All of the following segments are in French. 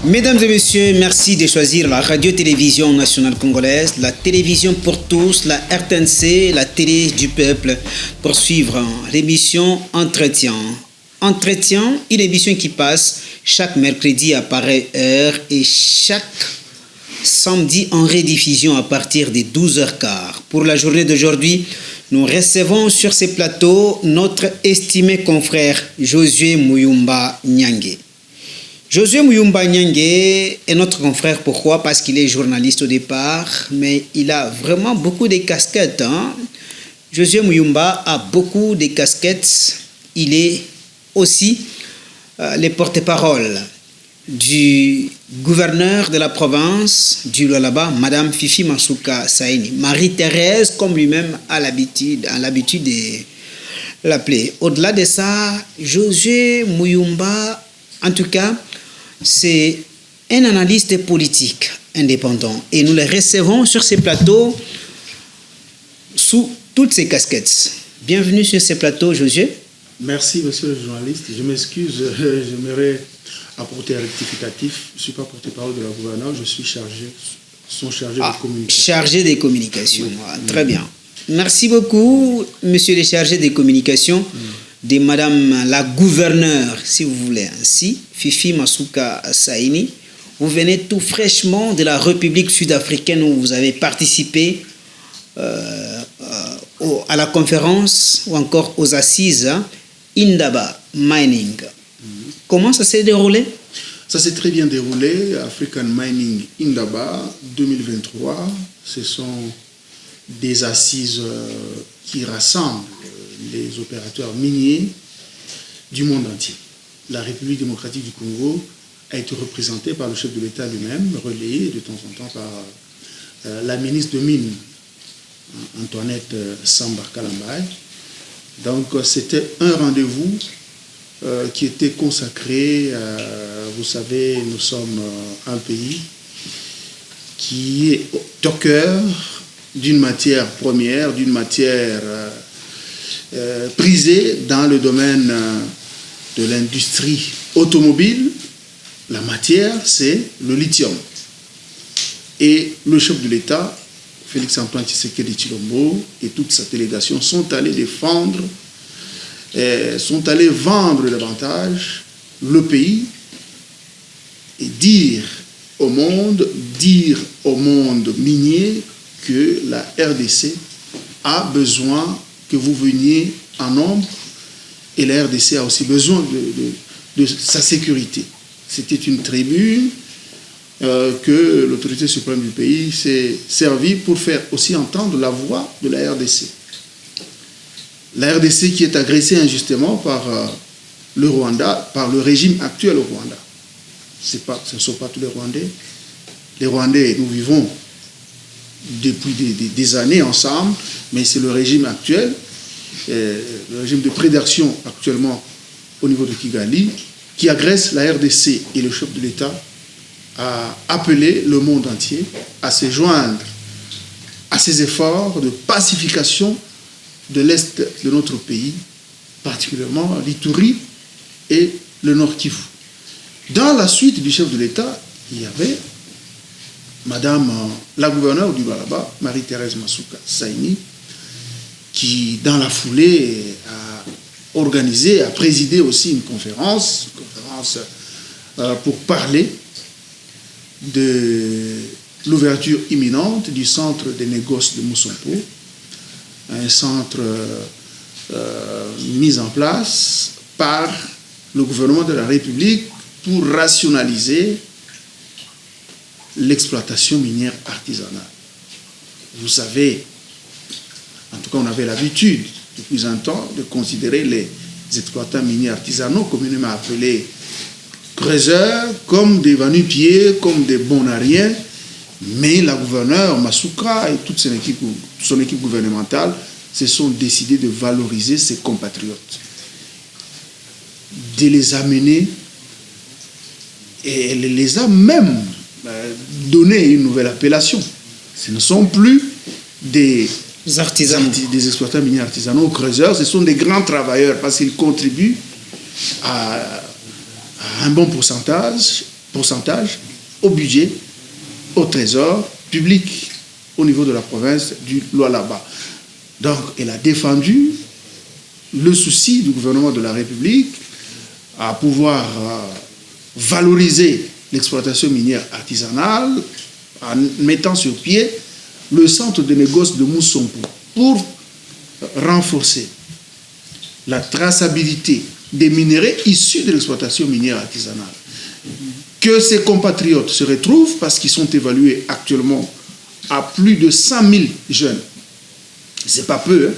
Mesdames et messieurs, merci de choisir la radio-télévision nationale congolaise, la télévision pour tous, la RTNC, la télé du peuple, pour suivre l'émission Entretien. Entretien, une émission qui passe chaque mercredi à pareille heure et chaque samedi en rediffusion à partir de 12h15. Pour la journée d'aujourd'hui, nous recevons sur ces plateaux notre estimé confrère Josué Muyumba Nyange. Josué Muyumba Nyange est notre confrère. Pourquoi? Parce qu'il est journaliste au départ, mais il a vraiment beaucoup de casquettes. Josué Muyumba a beaucoup de casquettes. Il est aussi le porte-parole du gouverneur de la province du Lualaba, Madame Fifi Masuka Saini. Marie-Thérèse, comme lui-même a l'habitude de l'appeler. Au-delà de ça, Josué Muyumba, en tout cas, c'est un analyste politique indépendant. Et nous le recevons sur ces plateaux sous toutes ces casquettes. Bienvenue sur ces plateaux, Josué. Merci, monsieur le journaliste. Je m'excuse, j'aimerais apporter un rectificatif. Je ne suis pas porte-parole de la gouverneure, je suis chargé de communication. Chargé des communications, oui. Très bien. Merci beaucoup, monsieur le chargé des communications, de madame la gouverneure, si vous voulez ainsi, Fifi Masuka Saini. Vous venez tout fraîchement de la République sud-africaine où vous avez participé à la conférence ou encore aux assises Indaba Mining. Comment ça s'est déroulé? Ça s'est très bien déroulé. African Mining Indaba 2023, ce sont des assises qui rassemblent les opérateurs miniers du monde entier. La République démocratique du Congo a été représentée par le chef de l'État lui-même, relayé de temps en temps par la ministre de Mines, Antoinette Samba Kalambay. Donc c'était un rendez-vous qui était consacré, vous savez, nous sommes un pays qui est au cœur d'une matière première, d'une matière prisée dans le domaine de l'industrie automobile. La matière, c'est le lithium. Et le chef de l'État, Félix-Antoine Tshisekedi Tshilombo, et toute sa délégation sont allés défendre, sont allés vendre davantage le pays et dire au monde minier que la RDC a besoin que vous veniez en nombre et la RDC a aussi besoin de sa sécurité. C'était une tribune que l'autorité suprême du pays s'est servie pour faire aussi entendre la voix de la RDC. La RDC qui est agressée injustement par le Rwanda, par le régime actuel au Rwanda. Ce ne sont pas tous les Rwandais. Les Rwandais, nous vivons depuis des années ensemble, mais c'est le régime actuel, le régime de prédation actuellement au niveau de Kigali, qui agresse la RDC, et le chef de l'État a appelé le monde entier à se joindre à ces efforts de pacification de l'Est de notre pays, particulièrement l'Ituri et le Nord Kivu. Dans la suite du chef de l'État, il y avait Madame la gouverneure du Lualaba, Marie-Thérèse Masuka Saini, qui, dans la foulée, a présidé aussi une conférence pour parler de l'ouverture imminente du centre de négoce de Moussompo, un centre mis en place par le gouvernement de la République pour rationaliser l'exploitation minière artisanale. Vous savez, en tout cas on avait l'habitude depuis un temps de considérer les exploitants miniers artisanaux, communément appelés creuseurs, comme des va-nu-pieds, comme des bonariens, mais la gouverneure Masuka et toute son équipe gouvernementale se sont décidés de valoriser ses compatriotes, de les amener, et elle les a même donné une nouvelle appellation. Ce ne sont plus des exploitants miniers artisanaux, creuseurs, ce sont des grands travailleurs parce qu'ils contribuent à un bon pourcentage pourcentage au budget, au trésor public au niveau de la province du Lualaba. Donc, elle a défendu le souci du gouvernement de la République à pouvoir valoriser l'exploitation minière artisanale en mettant sur pied le centre de négoce de Moussompo pour renforcer la traçabilité des minéraux issus de l'exploitation minière artisanale. Que ses compatriotes se retrouvent parce qu'ils sont évalués actuellement à plus de 100 000 jeunes. C'est pas peu, hein?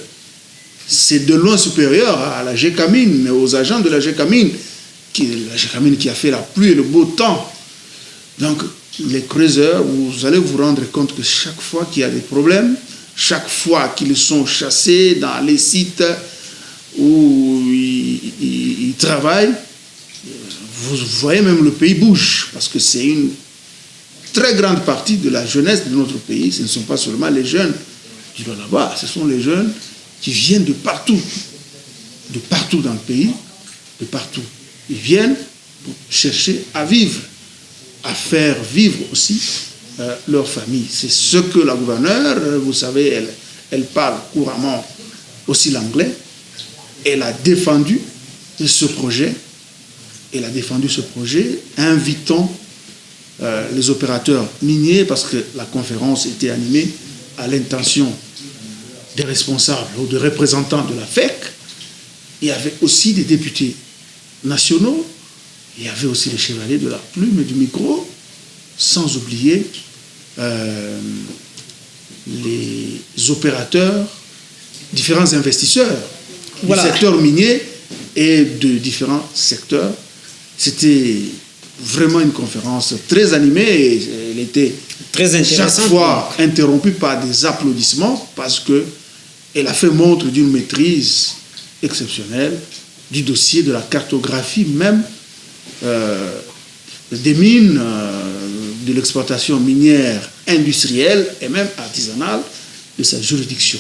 C'est de loin supérieur à la GECAMINE, aux agents de la GECAMINE, la GECAMINE qui a fait la pluie et le beau temps. Donc, les creuseurs, vous allez vous rendre compte que chaque fois qu'il y a des problèmes, chaque fois qu'ils sont chassés dans les sites où ils travaillent, vous voyez même le pays bouge, parce que c'est une très grande partie de la jeunesse de notre pays. Ce ne sont pas seulement les jeunes qui sont là-bas, ce sont les jeunes qui viennent de partout dans le pays, de partout. Ils viennent pour chercher à vivre, à faire vivre aussi leur famille. C'est ce que la gouverneure, vous savez, elle parle couramment aussi l'anglais. Elle a défendu ce projet. Elle a défendu ce projet, invitant les opérateurs miniers, parce que la conférence était animée à l'intention des responsables ou des représentants de la FEC. Il y avait aussi des députés nationaux, il y avait aussi les chevaliers de la plume et du micro, sans oublier les opérateurs, différents investisseurs du secteur minier et de différents secteurs. C'était vraiment une conférence très animée et elle était très intéressante, chaque fois interrompue par des applaudissements parce qu'elle a fait montre d'une maîtrise exceptionnelle du dossier, de la cartographie même des mines, de l'exploitation minière industrielle et même artisanale de sa juridiction.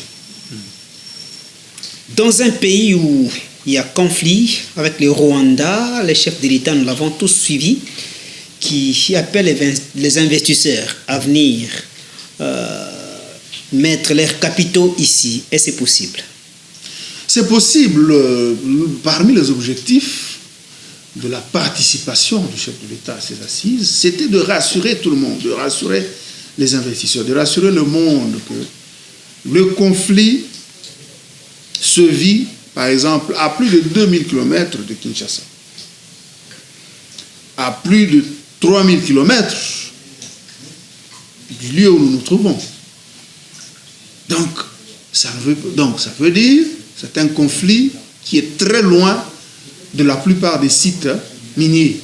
Dans un pays où il y a conflit avec le Rwanda, les chefs de l'État, nous l'avons tous suivi, qui appellent les investisseurs à venir mettre leurs capitaux ici. Et c'est possible? C'est possible. Parmi les objectifs de la participation du chef de l'État à ces assises, c'était de rassurer tout le monde, de rassurer les investisseurs, de rassurer le monde que le conflit se vit, par exemple, à plus de 2000 km de Kinshasa, à plus de 3000 km du lieu où nous nous trouvons. Donc, ça veut dire que c'est un conflit qui est très loin de la plupart des sites miniers.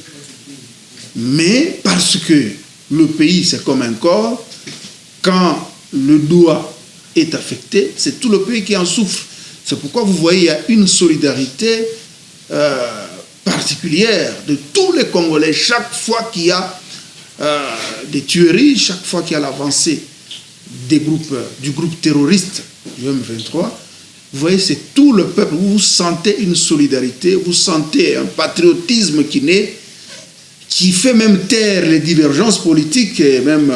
Mais parce que le pays, c'est comme un corps, quand le doigt est affecté, c'est tout le pays qui en souffre. C'est pourquoi vous voyez, il y a une solidarité particulière de tous les Congolais. Chaque fois qu'il y a des tueries, chaque fois qu'il y a l'avancée du groupe terroriste du M23, vous voyez, c'est tout le peuple. Vous sentez une solidarité, vous sentez un patriotisme qui naît, qui fait même taire les divergences politiques et même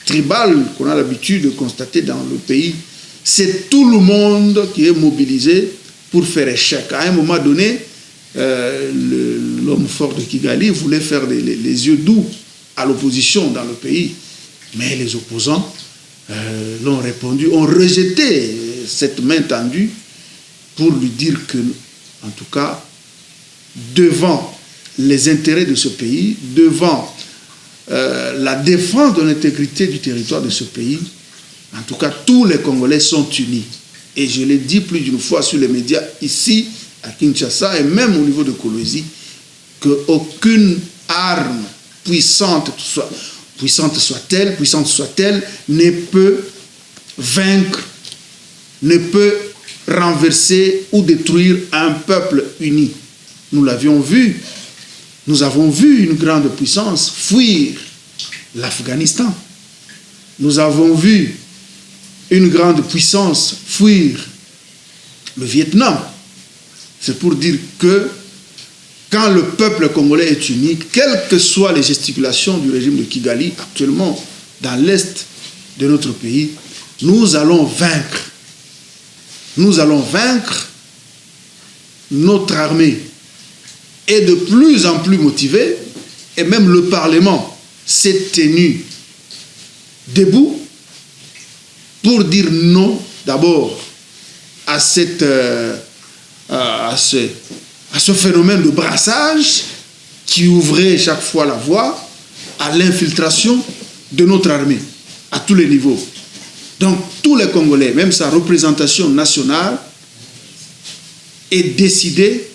tribales qu'on a l'habitude de constater dans le pays. C'est tout le monde qui est mobilisé pour faire échec. À un moment donné, l'homme fort de Kigali voulait faire les yeux doux à l'opposition dans le pays. Mais les opposants l'ont répondu, ont rejeté cette main tendue pour lui dire que, en tout cas, devant les intérêts de ce pays, devant la défense de l'intégrité du territoire de ce pays, en tout cas, tous les Congolais sont unis. Et je l'ai dit plus d'une fois sur les médias ici, à Kinshasa, et même au niveau de Kolwezi, qu'aucune arme puissante soit-elle, ne peut vaincre, ne peut renverser ou détruire un peuple uni. Nous l'avions vu. Nous avons vu une grande puissance fuir l'Afghanistan. Nous avons vu une grande puissance fuir le Vietnam. C'est pour dire que quand le peuple congolais est uni, quelles que soient les gesticulations du régime de Kigali, actuellement dans l'est de notre pays, nous allons vaincre. Nous allons vaincre. Notre armée est de plus en plus motivée et même le Parlement s'est tenu debout pour dire non d'abord à ce phénomène de brassage qui ouvrait chaque fois la voie à l'infiltration de notre armée à tous les niveaux. Donc tous les Congolais, même sa représentation nationale, est décidée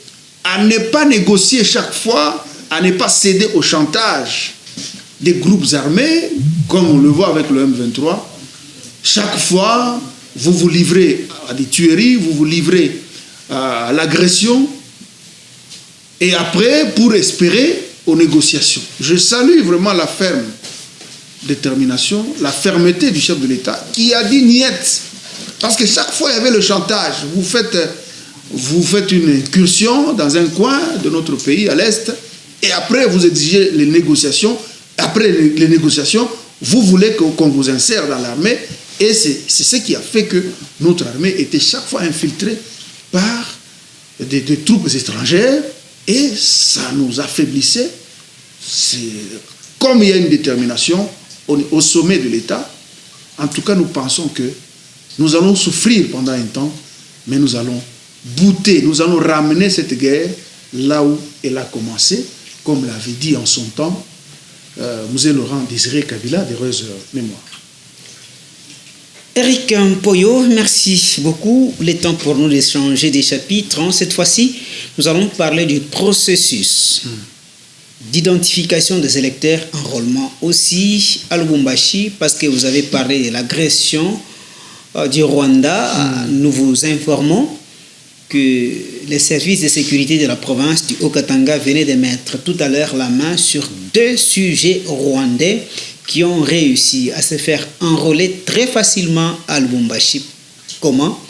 à ne pas négocier chaque fois, à ne pas céder au chantage des groupes armés, comme on le voit avec le M23. Chaque fois, vous vous livrez à des tueries, vous vous livrez à l'agression, et après, pour espérer aux négociations. Je salue vraiment la ferme détermination, la fermeté du chef de l'État, qui a dit niet. Parce que chaque fois, il y avait le chantage. Vous faites une incursion dans un coin de notre pays, à l'Est, et après, vous exigez les négociations. Après les négociations, vous voulez qu'on vous insère dans l'armée. Et c'est ce qui a fait que notre armée était chaque fois infiltrée par des troupes étrangères et ça nous affaiblissait. Comme il y a une détermination au sommet de l'État, en tout cas nous pensons que nous allons souffrir pendant un temps, mais nous allons bouter, nous allons ramener cette guerre là où elle a commencé, comme l'avait dit en son temps Mzee Laurent Désiré Kabila, d'heureuse mémoire. Eric Mpoyo, merci beaucoup. Il est temps pour nous d'échanger des chapitres. Cette fois-ci, nous allons parler du processus d'identification des électeurs, enrôlement aussi à Lubumbashi, parce que vous avez parlé de l'agression du Rwanda. Nous vous informons que les services de sécurité de la province du Haut-Katanga venaient de mettre tout à l'heure la main sur 2 sujets rwandais qui ont réussi à se faire enrôler très facilement à Lubumbashi. Comment?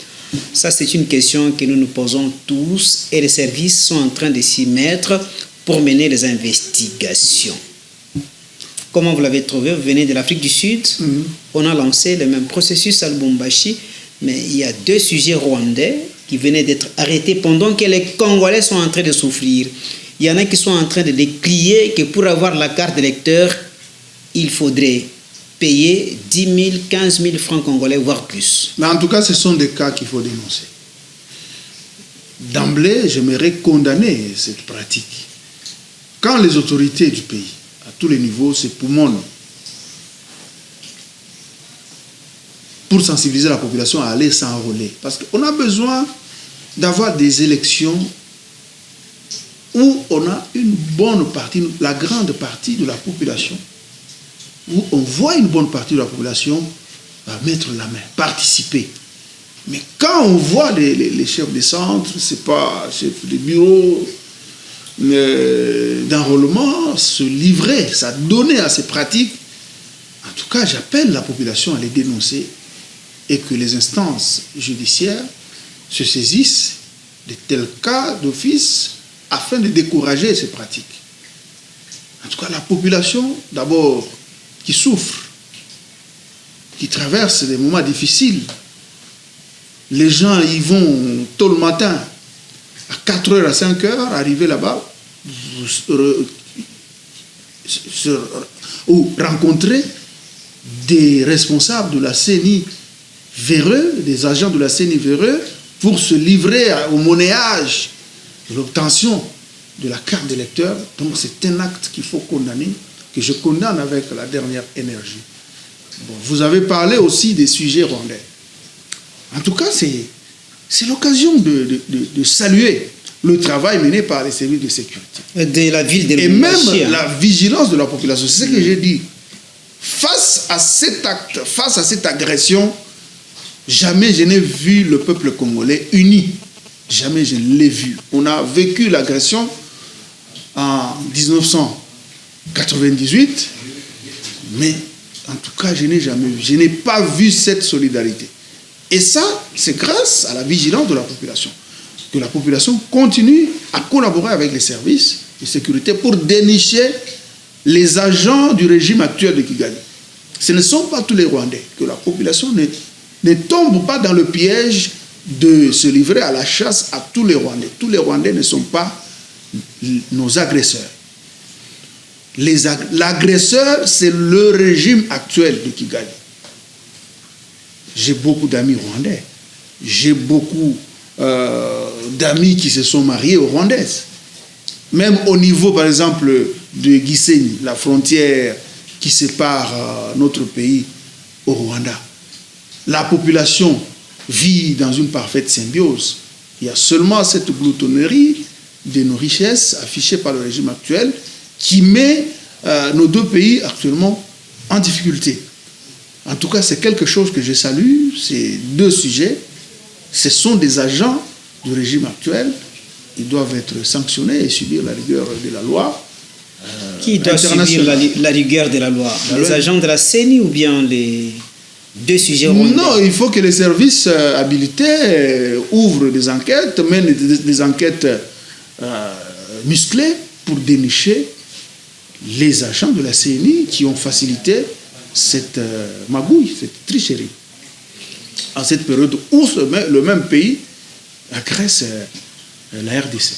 Ça, c'est une question que nous nous posons tous et les services sont en train de s'y mettre pour mener les investigations. Comment vous l'avez trouvé? Vous venez de l'Afrique du Sud. On a lancé le même processus à Lubumbashi, mais il y a 2 sujets rwandais qui venaient d'être arrêtés pendant que les Congolais sont en train de souffrir. Il y en a qui sont en train de décrier que pour avoir la carte d'électeur, il faudrait payer 10 000, 15 000 francs congolais, voire plus. Mais en tout cas, ce sont des cas qu'il faut dénoncer. D'emblée, j'aimerais condamner cette pratique. Quand les autorités du pays, à tous les niveaux, s'époumonnent pour sensibiliser la population à aller s'enrôler. Parce qu'on a besoin d'avoir des élections où on a une bonne partie, la grande partie de la population, où on voit une bonne partie de la population mettre la main, participer. Mais quand on voit les chefs des centres, c'est pas chefs des bureaux d'enrôlement, se livrer, s'adonner à ces pratiques, en tout cas, j'appelle la population à les dénoncer et que les instances judiciaires se saisissent de tels cas d'office afin de décourager ces pratiques. En tout cas, la population, d'abord, qui souffre, qui traverse des moments difficiles. Les gens y vont tôt le matin, à 4h, à 5h, arriver là-bas, ou rencontrer des responsables de la CENI véreux, des agents de la CENI véreux, pour se livrer au monnayage de l'obtention de la carte d'électeur. Donc c'est un acte qu'il faut condamner, que je condamne avec la dernière énergie. Bon, vous avez parlé aussi des sujets rwandais. En tout cas, c'est l'occasion de saluer le travail mené par les services de sécurité. De la ville de Lubumbashi. Et même la vigilance de la population. C'est ce que j'ai dit. Face à cet acte, face à cette agression, jamais je n'ai vu le peuple congolais uni. Jamais je ne l'ai vu. On a vécu l'agression en 1998, mais en tout cas, je n'ai jamais vu. Je n'ai pas vu cette solidarité. Et ça, c'est grâce à la vigilance de la population. que la population continue à collaborer avec les services de sécurité pour dénicher les agents du régime actuel de Kigali. Ce ne sont pas tous les Rwandais. Que la population ne tombe pas dans le piège de se livrer à la chasse à tous les Rwandais. Tous les Rwandais ne sont pas nos agresseurs. L'agresseur, c'est le régime actuel de Kigali. J'ai beaucoup d'amis rwandais. J'ai beaucoup d'amis qui se sont mariés aux Rwandaises. Même au niveau, par exemple, de Gisenyi, la frontière qui sépare notre pays au Rwanda. La population vit dans une parfaite symbiose. Il y a seulement cette gloutonnerie de nos richesses affichées par le régime actuel qui met nos deux pays actuellement en difficulté. En tout cas, c'est quelque chose que je salue. Ces deux sujets, ce sont des agents du régime actuel. Ils doivent être sanctionnés et subir la rigueur de la loi. Qui doit subir la rigueur de la loi? Les agents de la CENI ou bien les deux sujets rwandais? Non, il faut que les services habilités ouvrent des enquêtes, mènent des enquêtes musclées pour dénicher les agents de la CENI qui ont facilité cette magouille, cette tricherie. En cette période où le même pays agresse la RDC.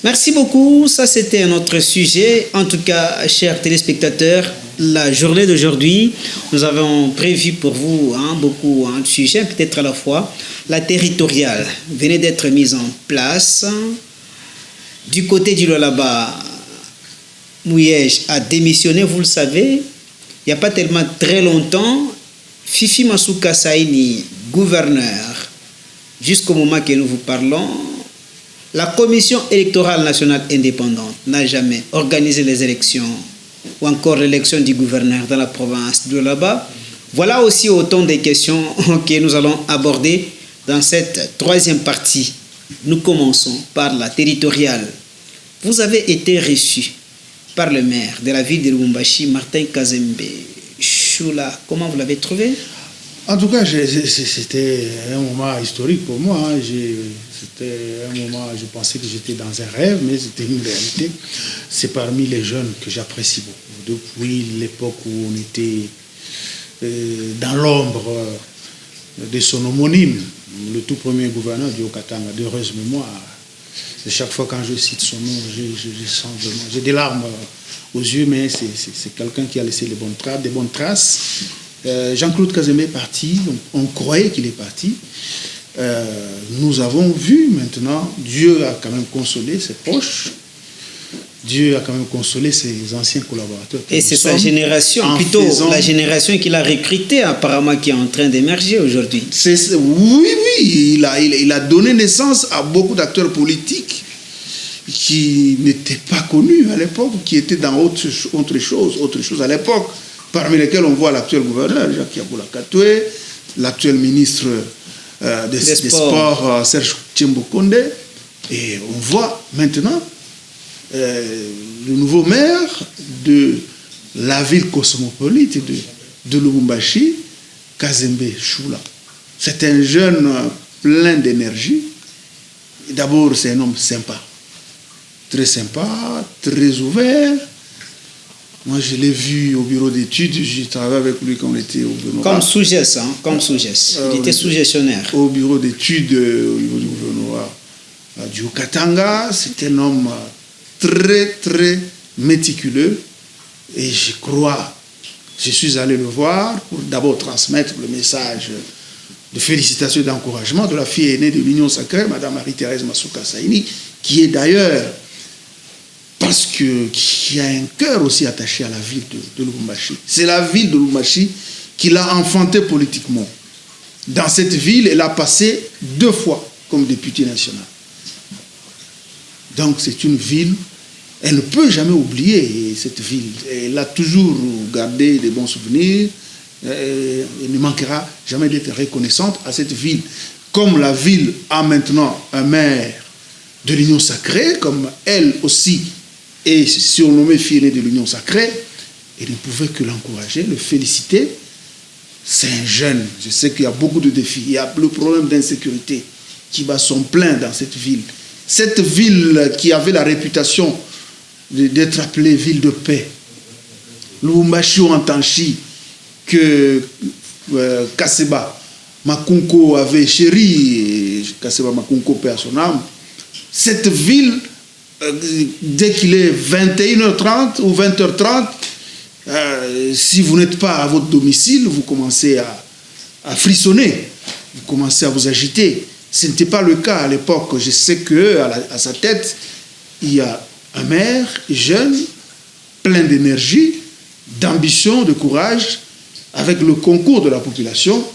Merci beaucoup. Ça, c'était un autre sujet. En tout cas, chers téléspectateurs, la journée d'aujourd'hui, nous avons prévu pour vous beaucoup de sujets, peut-être à la fois. La territoriale venait d'être mise en place. Du côté du Lualaba, Mouyej a démissionné, vous le savez. Il n'y a pas tellement très longtemps, Fifi Masuka Saini, gouverneur, jusqu'au moment que nous vous parlons, la Commission électorale nationale indépendante n'a jamais organisé les élections ou encore l'élection du gouverneur dans la province de là-bas. Voilà aussi autant de questions que nous allons aborder dans cette troisième partie. Nous commençons par la territoriale. Vous avez été reçu par le maire de la ville de Lubumbashi, Martin Kazembe Choula. Comment vous l'avez trouvé? En tout cas, c'était un moment historique pour moi. C'était un moment, je pensais que j'étais dans un rêve, mais c'était une réalité. C'est parmi les jeunes que j'apprécie beaucoup. Depuis l'époque où on était dans l'ombre de son homonyme, le tout premier gouverneur du Haut-Katanga, d'heureuse mémoire. Et chaque fois quand je cite son nom, je sens vraiment, j'ai des larmes aux yeux, mais c'est quelqu'un qui a laissé des bonnes traces. Jean-Claude Kazembe est parti, on croyait qu'il est parti. Nous avons vu maintenant, Dieu a quand même consolé ses proches, Dieu a quand même consolé ses anciens collaborateurs. Et c'est sa génération, plutôt la génération qu'il a recrutée apparemment qui est en train d'émerger aujourd'hui. Oui, il a donné naissance à beaucoup d'acteurs politiques qui n'étaient pas connus à l'époque, qui étaient dans autre chose à l'époque, parmi lesquels on voit l'actuel gouverneur, Jacques Yaboula Katoué, l'actuel ministre des Sports, Serge Tchimbo Konde, et on voit maintenant le nouveau maire de la ville cosmopolite de Lubumbashi, Kazembe Choula. C'est un jeune plein d'énergie. D'abord, c'est un homme sympa, très ouvert. Moi, je l'ai vu au bureau d'études, j'ai travaillé avec lui quand on était au bureau. Comme sous-gesse, il était sous-gestionnaire. Au bureau d'études, au niveau du gouvernement du Haut-Katanga, c'est un homme très méticuleux. Et je suis allé le voir pour d'abord transmettre le message de félicitations et d'encouragement de la fille aînée de l'Union Sacrée, Mme Marie-Thérèse Masuka Saini, qui est d'ailleurs, parce qui a un cœur aussi attaché à la ville de Lubumbashi. C'est la ville de Lubumbashi qui l'a enfanté politiquement. Dans cette ville, elle a passé 2 fois comme députée nationale. Donc c'est une ville, elle ne peut jamais oublier cette ville. Elle a toujours gardé des bons souvenirs. Elle ne manquera jamais d'être reconnaissante à cette ville. Comme la ville a maintenant un maire de l'Union Sacrée, comme elle aussi est surnommée fille aînée de l'Union Sacrée, elle ne pouvait que l'encourager, le féliciter. C'est un jeune. Je sais qu'il y a beaucoup de défis. Il y a le problème d'insécurité qui sont pleins dans cette ville. Cette ville qui avait la réputation d'être appelée ville de paix. Lubumbashi ou Antanchi, que Kaseba Makunko avait chéri, Kaseba Makunko paix à son âme. Cette ville, dès qu'il est 21h30 ou 20h30, si vous n'êtes pas à votre domicile, vous commencez à frissonner, vous commencez à vous agiter. Ce n'était pas le cas à l'époque. Je sais qu'à sa tête, il y a un maire jeune, plein d'énergie, d'ambition, de courage, avec le concours de la population.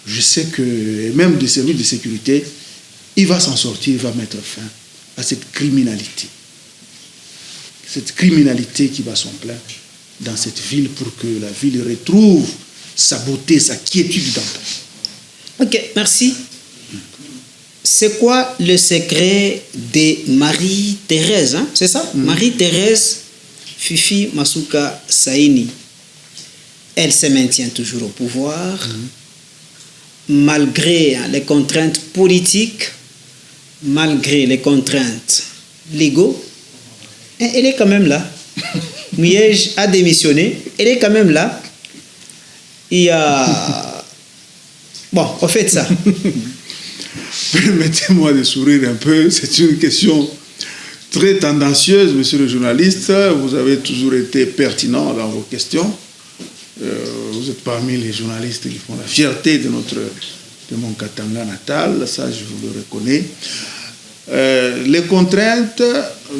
Je sais que même des services de sécurité, il va s'en sortir, il va mettre fin à cette criminalité. Cette criminalité qui bat son plein dans cette ville pour que la ville retrouve sa beauté, sa quiétude d'antan. Ok, merci. C'est quoi le secret de Marie-Thérèse, hein? C'est ça? Marie-Thérèse Fifi Masuka Saini. Elle se maintient toujours au pouvoir, malgré les contraintes politiques, malgré les contraintes légaux. Elle est quand même là. Miège a démissionné, elle est quand même là. Il y a... Bon, on fait ça. Permettez-moi de sourire un peu. C'est une question très tendancieuse, monsieur le journaliste. Vous avez toujours été pertinent dans vos questions. Vous êtes parmi les journalistes qui font la fierté de mon Katanga natal. Ça, je vous le reconnais. Les contraintes,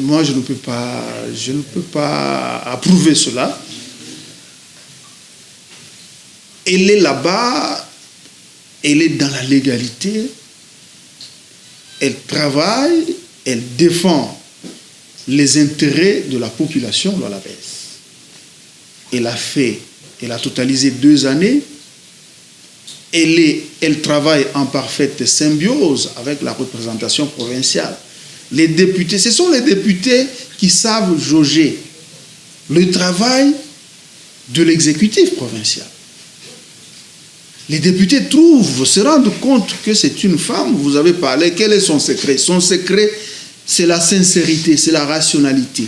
moi, je ne peux pas approuver cela. Elle est là-bas, elle est dans la légalité. Elle travaille, elle défend les intérêts de la population dans la baisse. Elle a totalisé 2 années. Elle travaille en parfaite symbiose avec la représentation provinciale. Les députés, ce sont les députés qui savent jauger le travail de l'exécutif provincial. Les députés se rendent compte que c'est une femme. Vous avez parlé, quel est son secret? Son secret, c'est la sincérité, c'est la rationalité.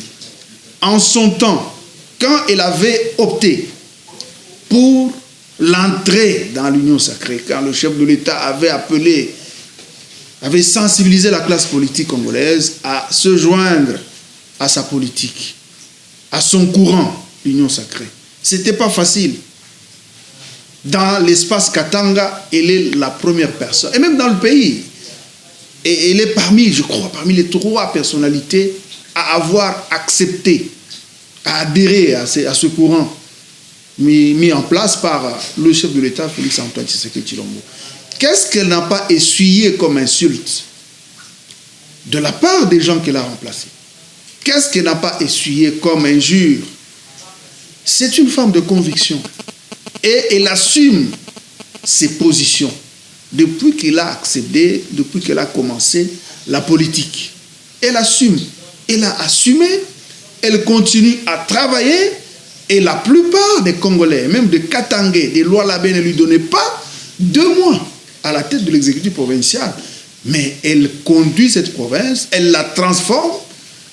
En son temps, quand elle avait opté pour l'entrée dans l'Union sacrée, quand le chef de l'État avait sensibilisé la classe politique congolaise à se joindre à sa politique, à son courant, l'Union sacrée. Ce n'était pas facile. Dans l'espace Katanga, elle est la première personne. Et même dans le pays. Et elle est parmi les 3 personnalités à avoir accepté, à adhérer à ce courant mis en place par le chef de l'État, Félix Antoine Tshisekedi Tshilombo. Qu'est-ce qu'elle n'a pas essuyé comme insulte de la part des gens qu'elle a remplacés? Qu'est-ce qu'elle n'a pas essuyé comme injure? C'est une femme de conviction. Et elle assume ses positions depuis qu'elle a accédé, depuis qu'elle a commencé la politique. Elle assume. Elle a assumé, elle continue à travailler et la plupart des Congolais, même de Katangais, des Lualabé ne lui donnaient pas 2 mois à la tête de l'exécutif provincial. Mais elle conduit cette province, elle la transforme,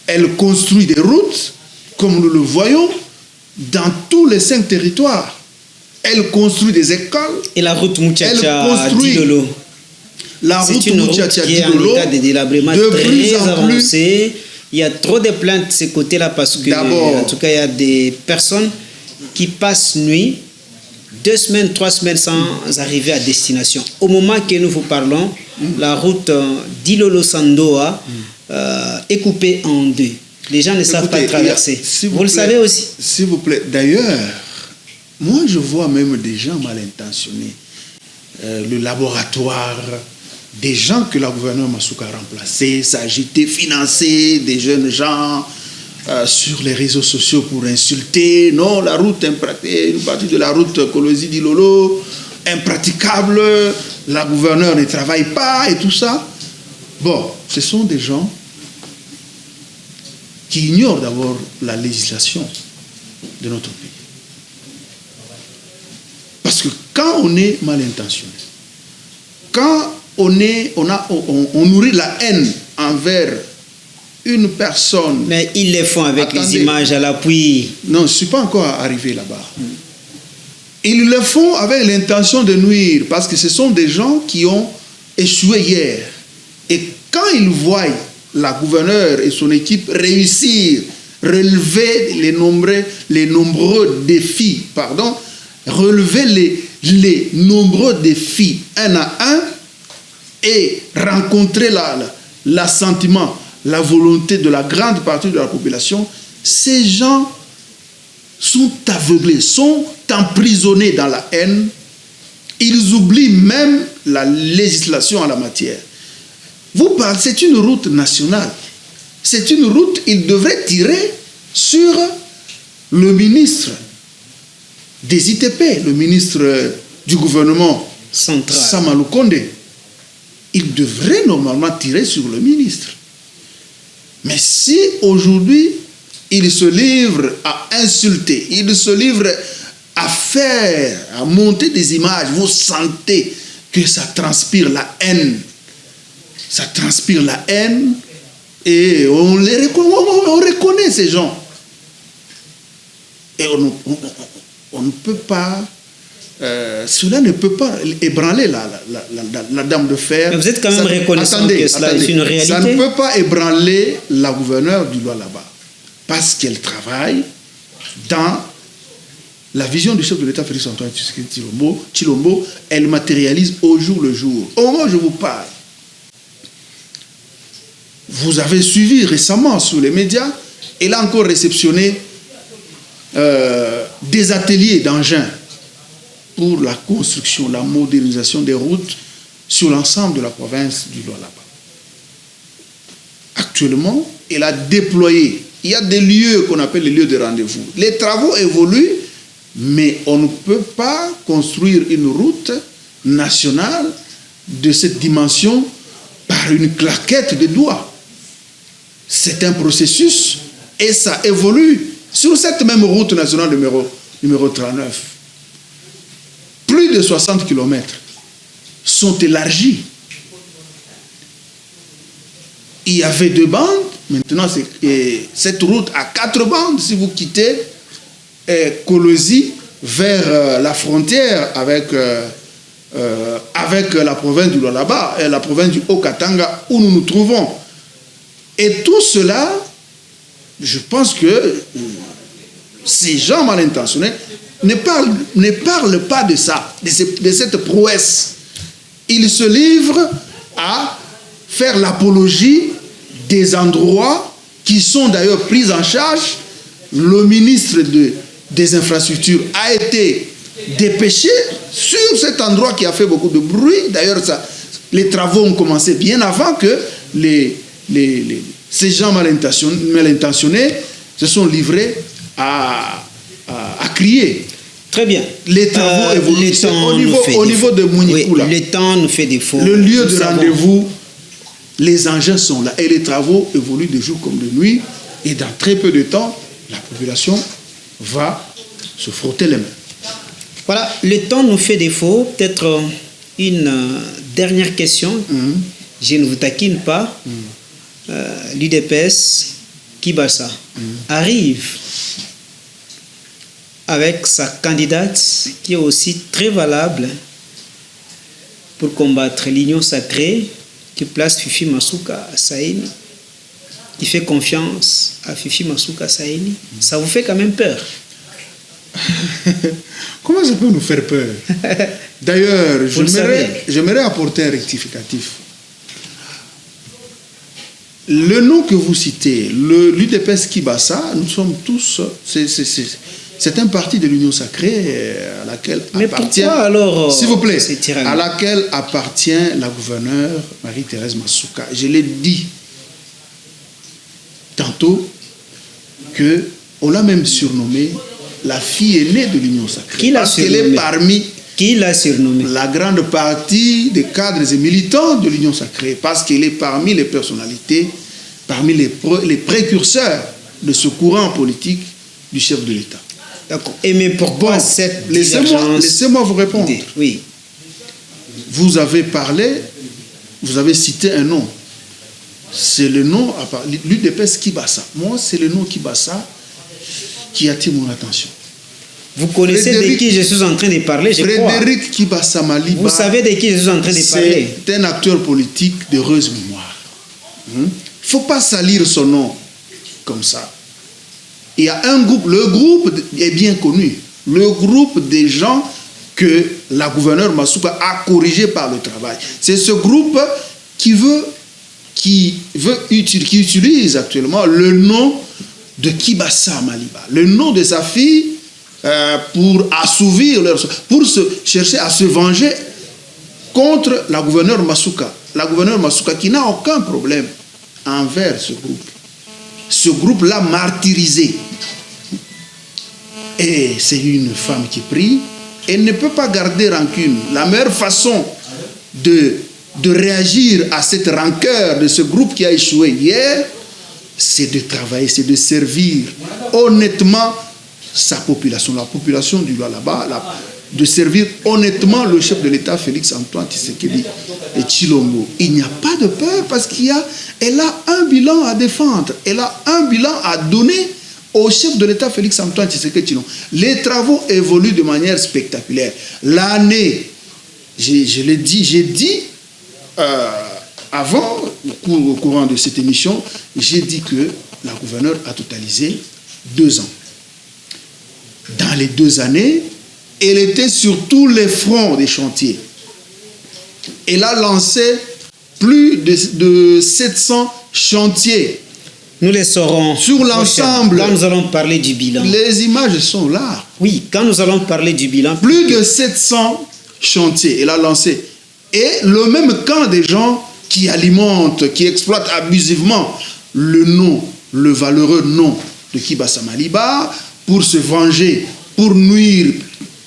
elle construit des routes, comme nous le voyons, dans tous les 5 territoires. Elle construit des écoles. Et la route Moutiacha-Dilolo. La route Moutiacha-Dilolo qui est en état de délabrement très avancé. Il y a trop de plaintes de ce côté-là parce que, en tout cas, il y a des personnes qui passent nuit, 2 semaines, 3 semaines sans arriver à destination. Au moment que nous vous parlons, la route Dilolo-Sandoa est coupée en 2. Les gens ne savent pas traverser. Vous le savez aussi. S'il vous plaît, d'ailleurs, moi je vois même des gens mal intentionnés. Le laboratoire, des gens que la gouvernement Masuka a remplacés, s'agiter, financer des jeunes gens sur les réseaux sociaux pour insulter. Non, la route une partie de la route Kolwezi-Dilolo, impraticable, la gouverneure ne travaille pas et tout ça. Bon, ce sont des gens qui ignorent d'abord la législation de notre pays. Parce que quand on est mal intentionné, quand on nourrit la haine envers une personne. Mais ils le font avec les images à l'appui. Non, je ne suis pas encore arrivé là-bas. Ils le font avec l'intention de nuire, parce que ce sont des gens qui ont échoué hier. Et quand ils voient la gouverneure et son équipe réussir, relever les nombreux défis, relever les nombreux défis un à un et rencontrer l'assentiment, la volonté de la grande partie de la population, ces gens sont aveuglés, sont emprisonnés dans la haine. Ils oublient même la législation en la matière. Vous parlez, c'est une route nationale. C'est une route, il devrait tirer sur le ministre des ITP, le ministre du gouvernement central, Samalou Kondé. Il devrait normalement tirer sur le ministre. Mais si aujourd'hui, il se livre à insulter, il se livre à monter des images, vous sentez que ça transpire la haine. Ça transpire la haine et on reconnaît ces gens. Et on ne peut pas... cela ne peut pas ébranler la dame de fer. Mais vous êtes quand même reconnaissant que cela est une réalité. Ça ne peut pas ébranler la gouverneure du Lualaba. Parce qu'elle travaille dans la vision du chef de l'État, Félix Antoine Tshilombo, elle matérialise au jour le jour. Au moment où je vous parle, vous avez suivi récemment sur les médias, elle a encore réceptionné des ateliers d'engins pour la construction, la modernisation des routes sur l'ensemble de la province du Lualaba. Actuellement, elle a déployé, il y a des lieux qu'on appelle les lieux de rendez-vous. Les travaux évoluent, mais on ne peut pas construire une route nationale de cette dimension par une claquette de doigts. C'est un processus et ça évolue sur cette même route nationale numéro 39. Plus de 60 km sont élargis. Il y avait 2 bandes, maintenant cette route a 4 bandes. Si vous quittez Kolosi vers la frontière avec la province du Lualaba et la province du Haut-Katanga où nous nous trouvons. Et tout cela, je pense que ces gens mal intentionnés ne parlent pas de ça, de cette prouesse. Ils se livrent à faire l'apologie des endroits qui sont d'ailleurs pris en charge. Le ministre des Infrastructures a été dépêché sur cet endroit qui a fait beaucoup de bruit. D'ailleurs, les travaux ont commencé bien avant que ces gens mal intentionnés se sont livrés à crier. Très bien. Les travaux évoluent au niveau de Mounikula. Oui, le temps nous fait défaut. Le lieu de rendez-vous, les engins sont là et les travaux évoluent de jour comme de nuit. Et dans très peu de temps, la population va se frotter les mains. Voilà, le temps nous fait défaut. Peut-être une dernière question. Je ne vous taquine pas. L'UDPS Kibasa arrive avec sa candidate qui est aussi très valable pour combattre l'union sacrée qui place Fifi Masuka Saini, qui fait confiance à Fifi Masuka Saini. Ça vous fait quand même peur? Comment ça peut nous faire peur? D'ailleurs, j'aimerais apporter un rectificatif. Le nom que vous citez, l'UDPS Kibasa, nous sommes tous... C'est un parti de l'Union sacrée à laquelle appartient... Pourquoi alors, s'il vous plaît, à laquelle appartient la gouverneure Marie-Thérèse Masuka. Je l'ai dit tantôt qu'on l'a même surnommée la fille aînée de l'Union sacrée. Qui l'a surnommée? Parce qu'elle est parmi... Qui l'a surnommée? La grande partie des cadres et militants de l'Union sacrée, parce qu'elle est parmi les personnalités, parmi les précurseurs de ce courant politique du chef de l'État. D'accord. Et mais pourquoi cette divergence? Laissez-moi vous répondre. Oui. Vous avez parlé vous avez cité un nom. C'est le nom, l'UDPS Kibasa. Moi, c'est le nom Kibasa qui attire mon attention. Vous connaissez de qui je suis en train de parler, je crois. Frédéric Kibasa Maliba. Vous savez de qui je suis en train de parler. C'est un acteur politique d'heureuse mémoire. Il ne faut pas salir son nom comme ça. Il y a un groupe, le groupe est bien connu. Le groupe des gens que la gouverneure Masuka a corrigé par le travail. C'est ce groupe qui utilise actuellement le nom de Kibasa Maliba, le nom de sa fille pour assouvir pour chercher à se venger contre la gouverneure Masuka. La gouverneure Masuka qui n'a aucun problème envers ce groupe. Ce groupe l'a martyrisé. Et c'est une femme qui prie. Elle ne peut pas garder rancune. La meilleure façon de réagir à cette rancœur de ce groupe qui a échoué hier, c'est de travailler, c'est de servir honnêtement sa population, la population du Lualaba, de servir honnêtement le chef de l'État, Félix Antoine Tshisekedi et Tshilombo. Il n'y a pas de peur parce qu'elle a un bilan à défendre, elle a un bilan à donner au chef de l'État, Félix Antoine Tshisekedi Tshilombo. Les travaux évoluent de manière spectaculaire. L'année, je l'ai dit, j'ai dit avant, au courant de cette émission, j'ai dit que la gouverneure a totalisé 2 ans. Dans les 2 années, elle était sur tous les fronts des chantiers. Elle a lancé plus de 700 chantiers. Nous les saurons sur l'ensemble. Quand nous allons parler du bilan. Les images sont là. Oui, quand nous allons parler du bilan. Plus de 700 chantiers. Elle a lancé. Et le même camp des gens qui alimentent, qui exploitent abusivement le nom, le valeureux nom de Kibasa Maliba pour se venger, pour nuire,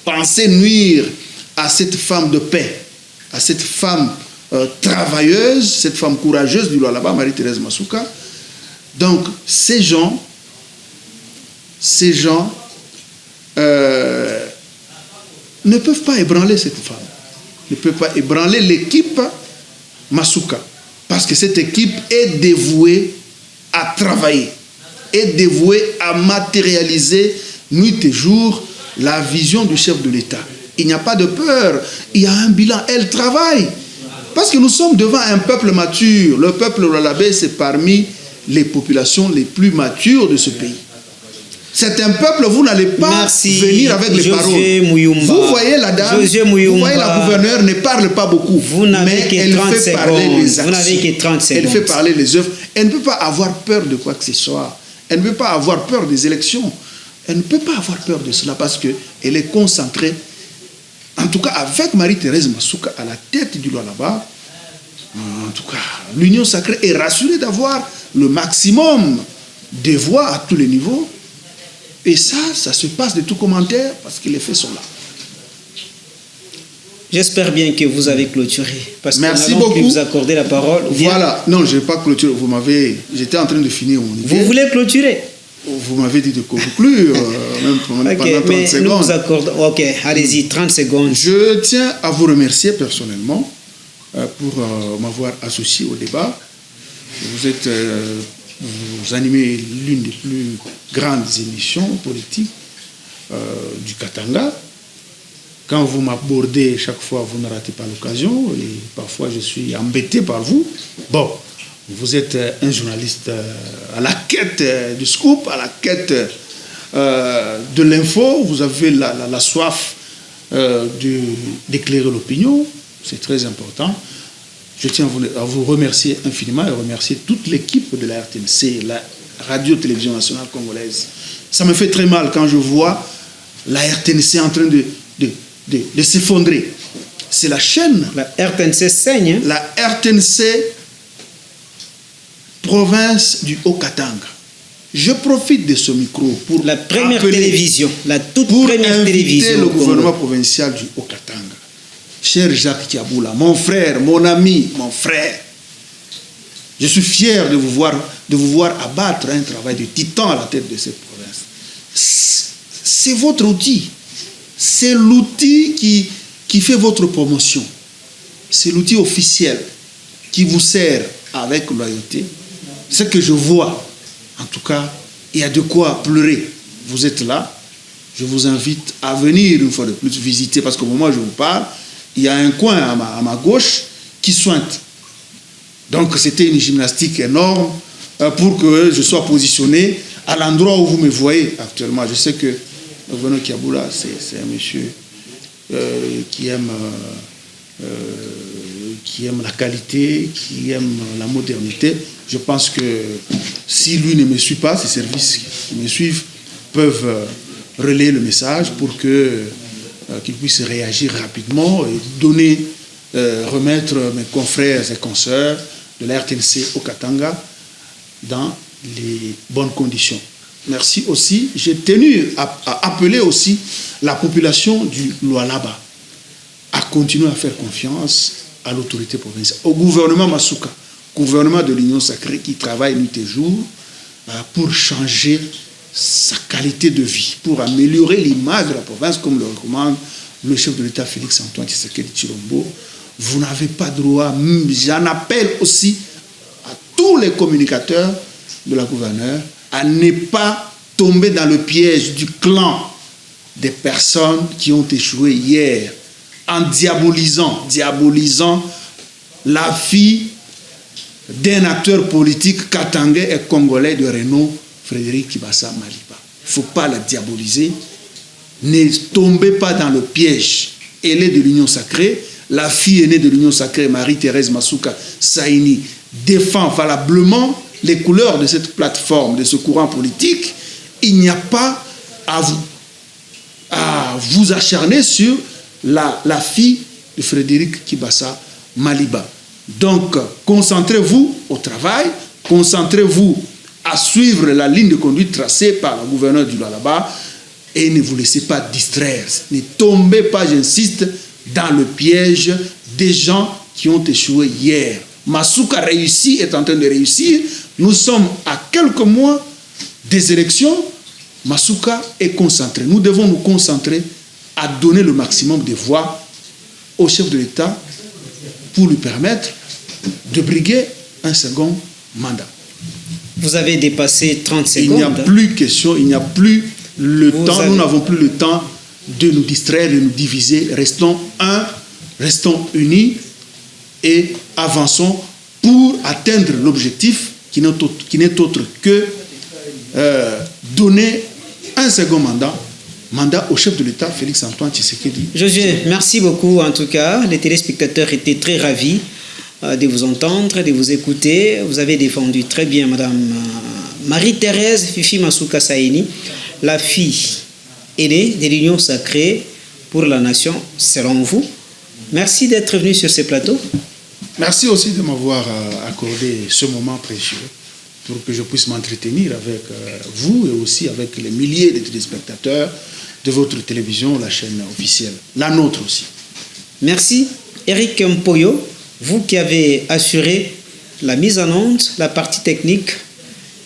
penser nuire à cette femme de paix, à cette femme travailleuse, cette femme courageuse du Lualaba, Marie-Thérèse Masuka. Donc, ces gens ne peuvent pas ébranler cette femme, ne peuvent pas ébranler l'équipe Masuka, parce que cette équipe est dévouée à travailler, est dévouée à matérialiser nuit et jour la vision du chef de l'État. Il n'y a pas de peur, il y a un bilan, elle travaille, parce que nous sommes devant un peuple mature. Le peuple Lualabé, c'est parmi les populations les plus matures de ce pays. C'est un peuple, vous n'allez pas venir avec les paroles. Vous voyez la dame, vous voyez la gouverneure ne parle pas beaucoup, mais elle fait parler les actions, elle fait parler les œuvres. Elle ne peut pas avoir peur de quoi que ce soit. Elle ne peut pas avoir peur des élections. Elle ne peut pas avoir peur de cela parce qu'elle est concentrée. En tout cas, avec Marie-Thérèse Masuka à la tête du Lualaba, en tout cas, l'Union sacrée est rassurée d'avoir le maximum de voix à tous les niveaux. Et ça se passe de tout commentaire parce que les faits sont là. J'espère bien que vous avez clôturé. Parce Merci que beaucoup. Vous accorder la parole. Voilà. Non, je n'ai pas clôturé. J'étais en train de finir mon idée. Vous voulez clôturer? Vous m'avez dit de conclure, même pendant 30 secondes. Nous vous accordons. Ok, allez-y, 30 secondes. Je tiens à vous remercier personnellement pour m'avoir associé au débat. Vous animez l'une des plus grandes émissions politiques du Katanga. Quand vous m'abordez, chaque fois, vous ne ratez pas l'occasion. Et parfois, je suis embêté par vous. Bon, vous êtes un journaliste à la quête du scoop, à la quête de l'info. Vous avez la soif d'éclairer l'opinion. C'est très important. Je tiens à vous remercier infiniment et remercier toute l'équipe de la RTNC, la Radio-Télévision Nationale Congolaise. Ça me fait très mal quand je vois la RTNC en train de s'effondrer. C'est la chaîne. La RTNC saigne. La RTNC province du Haut-Katanga. Je profite de ce micro pour la première télévision, la toute première télévision. Le gouvernement provincial du Haut-Katanga. Cher Jacques Kiaboula, mon frère, mon ami, mon frère, je suis fier de vous voir abattre un travail de titan à la tête de cette province. C'est votre outil. C'est l'outil qui fait votre promotion. C'est l'outil officiel. qui vous sert avec loyauté, ce que je vois, en tout cas, il y a de quoi pleurer. Vous êtes là, je vous invite à venir une fois de plus visiter, parce qu'au moment où je vous parle, il y a un coin à ma gauche qui sointe. Donc c'était une gymnastique énorme pour que je sois positionné à l'endroit où vous me voyez actuellement. Je sais que le gouverneur Kiaboula, c'est un monsieur qui aime la qualité, qui aime la modernité. Je pense que si lui ne me suit pas, ses services qui me suivent peuvent relayer le message pour qu'il puisse réagir rapidement et remettre mes confrères et consoeurs de la RTNC au Katanga dans les bonnes conditions. Merci aussi. J'ai tenu à appeler aussi la population du Lualaba à continuer à faire confiance à l'autorité provinciale, au gouvernement Masuka, gouvernement de l'Union sacrée qui travaille nuit et jour pour changer sa qualité de vie, pour améliorer l'image de la province, comme le recommande le chef de l'État Félix Antoine Tshisekedi Tshilombo. Vous n'avez pas droit, j'en appelle aussi à tous les communicateurs de la gouverneure à ne pas tomber dans le piège du clan des personnes qui ont échoué hier en diabolisant la fille d'un acteur politique katangais et congolais de renom, Frédéric Kibasa Maliba. Il ne faut pas la diaboliser. Ne tombez pas dans le piège. Elle est de l'Union sacrée. La fille aînée de l'Union sacrée, Marie-Thérèse Masuka Saini, défend valablement les couleurs de cette plateforme, de ce courant politique. Il n'y a pas à vous acharner sur la fille de Frédéric Kibasa Maliba. Donc, concentrez-vous au travail, concentrez-vous à suivre la ligne de conduite tracée par le gouverneur du Lualaba et ne vous laissez pas distraire. Ne tombez pas, j'insiste, dans le piège des gens qui ont échoué hier. Masuka réussit, est en train de réussir. Nous sommes à quelques mois des élections. Masuka est concentré. Nous devons nous concentrer à donner le maximum de voix au chef de l'État pour lui permettre de briguer un second mandat. Vous avez dépassé 30 secondes. Il n'y a plus question, il n'y a plus le temps. Nous n'avons plus le temps de nous distraire, de nous diviser. Restons un, restons unis et avançons pour atteindre l'objectif qui n'est autre que donner un second mandat au chef de l'État, Félix Antoine Tshisekedi. Josué, merci beaucoup en tout cas. Les téléspectateurs étaient très ravis de vous entendre, de vous écouter. Vous avez défendu très bien Madame Marie-Thérèse Fifi Masuka Saini, la fille aînée de l'Union sacrée pour la nation, selon vous. Merci d'être venu sur ce plateau. Merci aussi de m'avoir accordé ce moment précieux pour que je puisse m'entretenir avec vous et aussi avec les milliers de téléspectateurs de votre télévision, la chaîne officielle, la nôtre aussi. Merci. Eric Mpoyo, vous qui avez assuré la mise en onde, la partie technique.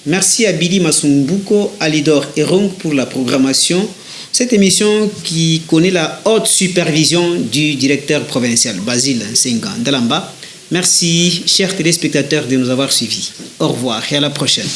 Merci à Billy Masumbuko, Alidor Erong pour la programmation. Cette émission qui connaît la haute supervision du directeur provincial, Basile Nsenga Ndalamba. Merci, chers téléspectateurs, de nous avoir suivis. Au revoir et à la prochaine.